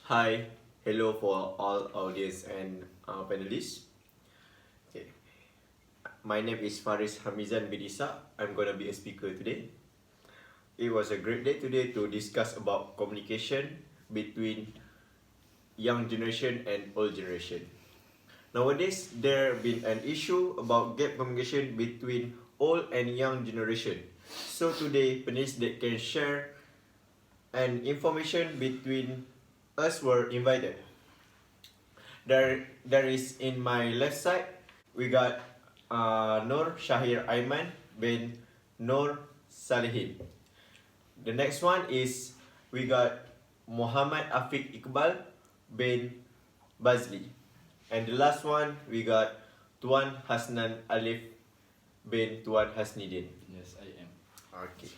Hi, hello for all audience and panelists. Okay, my name is Faris Hamizan Bidisa. I'm gonna be a speaker today. It was a great day today to discuss about communication between young generation and old generation. Nowadays, there been an issue about gap communication between old and young generation. So today, panelists that can share and information between us were invited. There is in my left side, we got Nur Shahir Aiman bin Nur Salihin. The next one is we got Muhammad Afiq Iqbal bin Bazli. And the last one we got Tuan Hasnan Alif bin Tuan Hasnidin. Yes, I am. Okay.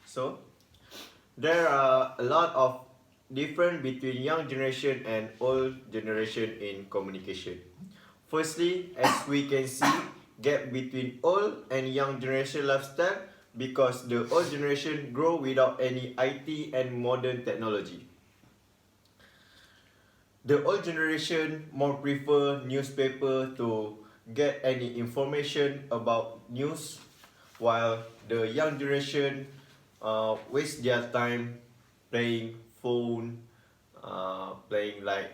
So there are a lot of difference between young generation and old generation in communication. Firstly, as we can see, gap between old and young generation lifestyle because the old generation grow without any IT and modern technology. The old generation more prefer newspaper to get any information about news, while the young generation waste their time playing phone, playing like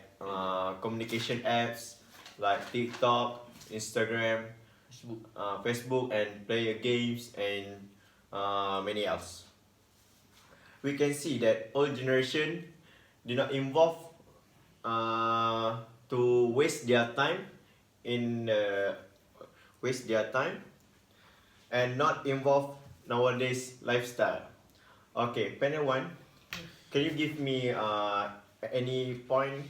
communication apps like TikTok, Instagram, Facebook. Facebook, and play games and many else. We can see that old generation did not involve to waste their time in waste their time and not involve nowadays lifestyle. Okay, panel one, can you give me any point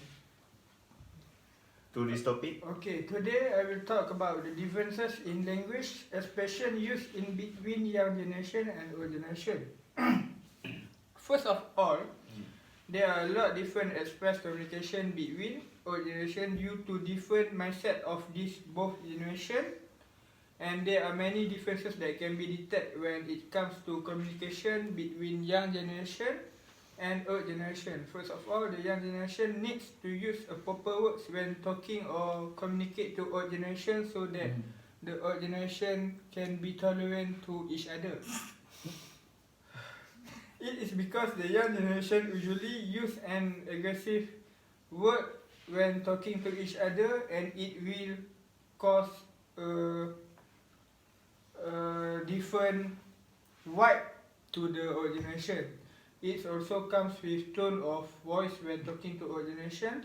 to this topic? Okay, today I will talk about the differences in language, especially used in between young generation and old generation. First of all, there are a lot different express communication between old generation due to different mindset of these both generation, and there are many differences that can be detected when it comes to communication between young generation and old generation. First of all, the young generation needs to use a proper words when talking or communicate to old generation so that the old generation can be tolerant to each other. It is because the young generation usually use an aggressive word when talking to each other, and it will cause a different vibe to the old generation. It also comes with tone of voice when talking to old generation,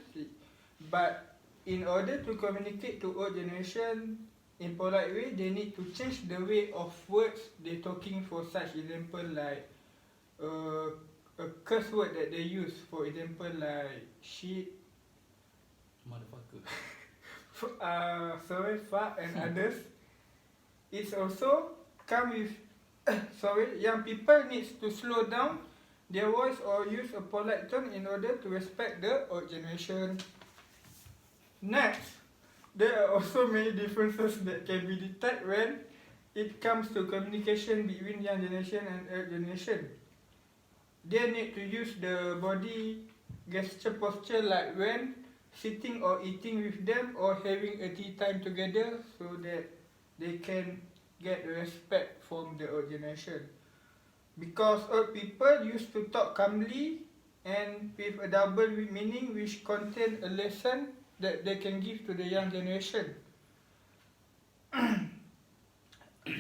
but in order to communicate to old generation in polite way, they need to change the way of words they talking. For such example, like a curse word that they use, for example like shit, Motherfucker. sorry, fuck and others. It's also come with sorry, young people needs to slow down their voice or use a polite tone in order to respect the old generation. Next, there are also many differences that can be detected when it comes to communication between young generation and old generation. They need to use the body gesture posture like when sitting or eating with them or having a tea time together so that they can get respect from the old generation. Because old people used to talk calmly and with a double meaning which contain a lesson that they can give to the young generation.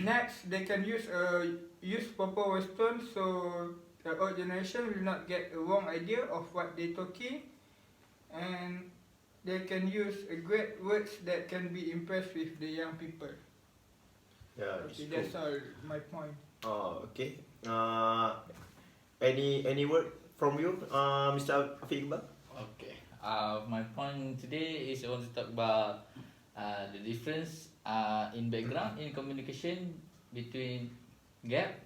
Next, they can use proper words tone so the old generation will not get a wrong idea of what they talking, and they can use a great words that can be impressed with the young people. Yeah, Okay, it's that's true. all my point. Oh, okay. Any word from you, Mr. Afiq Iqbal? Okay. My point today is I want to talk about the difference in background in communication between gap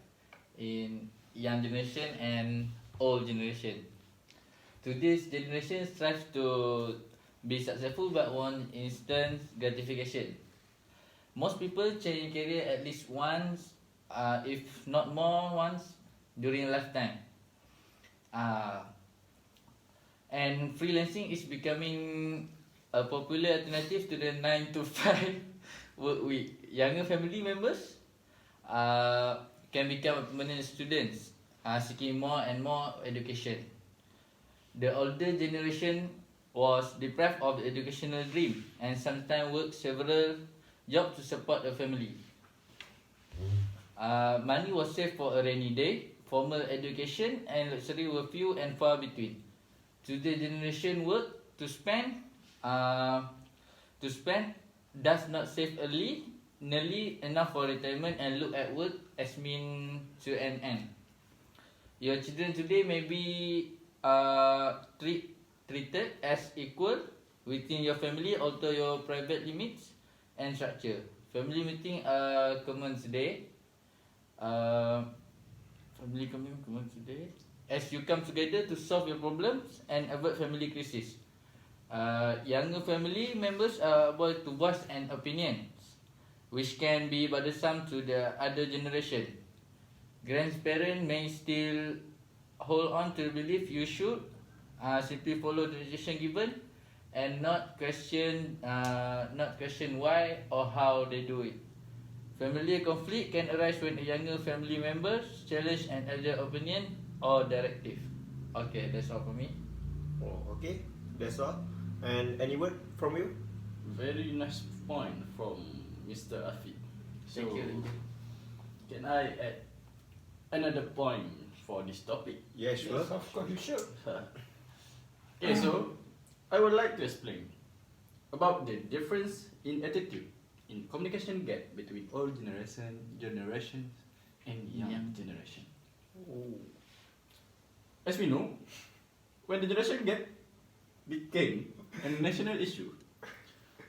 in young generation and old generation. Today's generation strives to be successful but want instant gratification. Most people change career at least once, if not more once, during a lifetime. Uh, and freelancing is becoming a popular alternative to the 9 to 5 work week. Younger family members can become permanent students, seeking more and more education. The older generation was deprived of the educational dream and sometimes worked several jobs to support the family. Money was saved for a rainy day. Formal education and luxury were few and far between. Today's generation work to spend does not save nearly enough for retirement and look at work as mean to an end. Your children today may be treated as equal within your family, alter your private limits and structure. Family meeting are common today. Family common today. As you come together to solve your problems and avoid family crisis. Younger family members are able to voice an opinion, which can be bothersome to the other generation. Grandparents may still hold on to the belief you should simply follow the suggestion given and not question why or how they do it. Family conflict can arise when a younger family members challenge an elder opinion or directive. Okay, that's all for me. Oh, okay, that's all. And any word from you? Very nice point from Mr. Afiq. So, Thank you. can I add another point for this topic? Yeah, sure. Yes, of course you should. Okay, so I would like to explain about the difference in attitude in communication gap between old generations and young generation. As we know, when the generation gap became a national issue,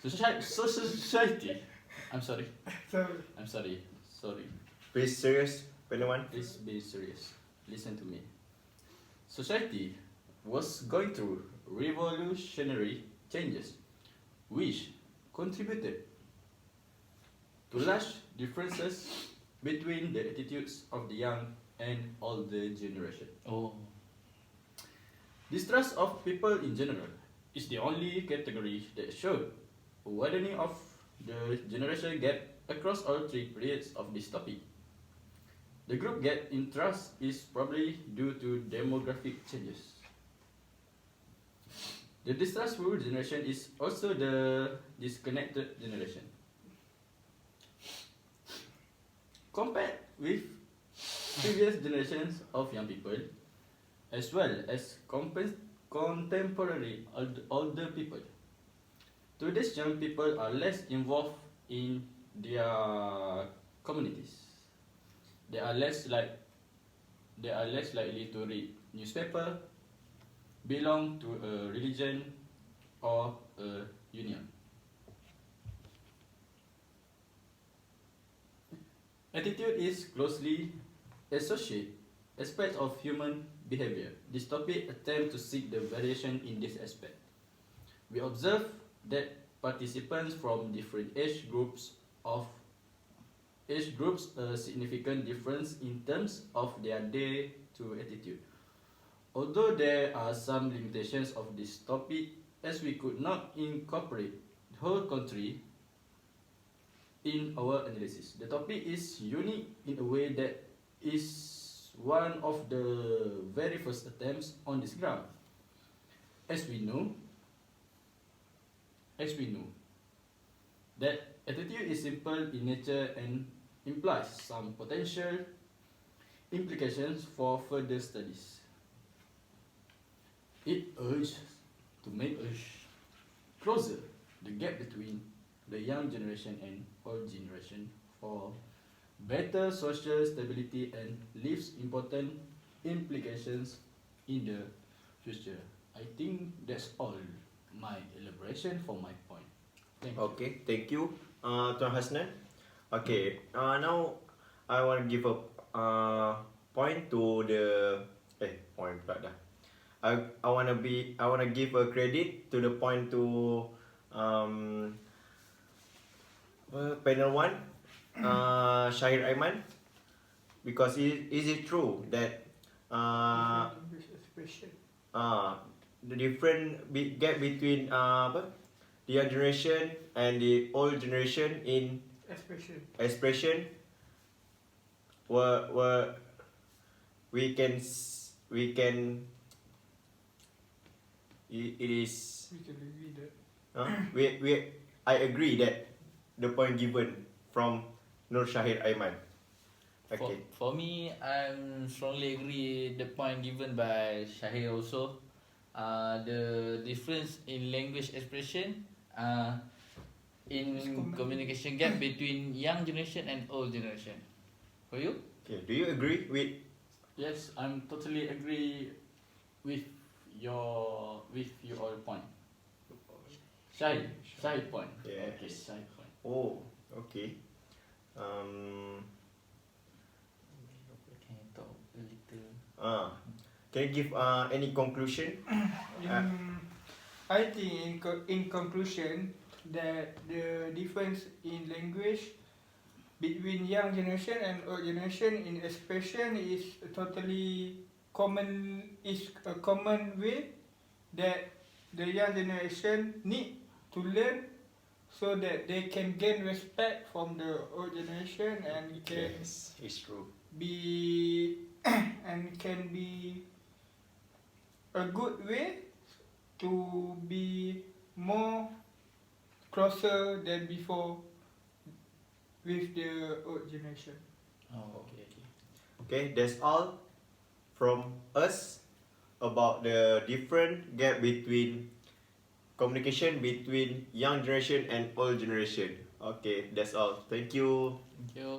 society. I'm sorry. Sorry. Please, serious, anyone? Please be serious. Listen to me. Society was going through revolutionary changes, which contributed to large differences between the attitudes of the young and older generation. Oh. Distrust of people in general is the only category that showed a widening of the generation gap across all three periods of this topic. The group gap in trust is probably due to demographic changes. The distrustful generation is also the disconnected generation. Compared with previous generations of young people, as well as contemporary older people, today's young people are less involved in their communities. They are less likely to read newspaper, belong to a religion or a union. Attitude is closely associated aspects of human behavior. This topic attempts to seek the variation in this aspect. We observe that participants from different age groups a significant difference in terms of their day-to attitude. Although there are some limitations of this topic, as we could not incorporate the whole country in our analysis. The topic is unique in a way that is one of the very first attempts on this ground. As we know that attitude is simple in nature and implies some potential implications for further studies. It urges to make us closer the gap between the young generation and old generation for better social stability and leaves important implications in the future. I think that's all my elaboration for my point. Thank you. Okay, thank you, Tuan Hasnan. Okay, now I want to give a point to the point pula dah. I want to give a credit to the point to panel 1, Shahir Aiman, because is it true that the different gap between apa, the young generation and the old generation in Expression. expression were we can it is We can agree that. we I agree that the point given from Nur Shahid Aiman. Okay. For me, I'm strongly agree the point given by Shahir also. The difference in language expression, in It's common. communication gap between young generation and old generation. For you? Okay. Do you agree with? Yes, I'm totally agree with your all point. Shahid point. Yes. Okay, Shahid point. Oh, okay. Um. Can you talk a little? Can you give any conclusion? I think in conclusion that the difference in language between young generation and old generation in expression is totally common, is a common way that the young generation need to learn so that they can gain respect from the old generation and can Yes, it's true. be and can be a good way to be more closer than before with the old generation. Oh, okay. Okay, that's all from us about the different gap between communication between young generation and old generation. Okay, that's all. Thank you. Thank you.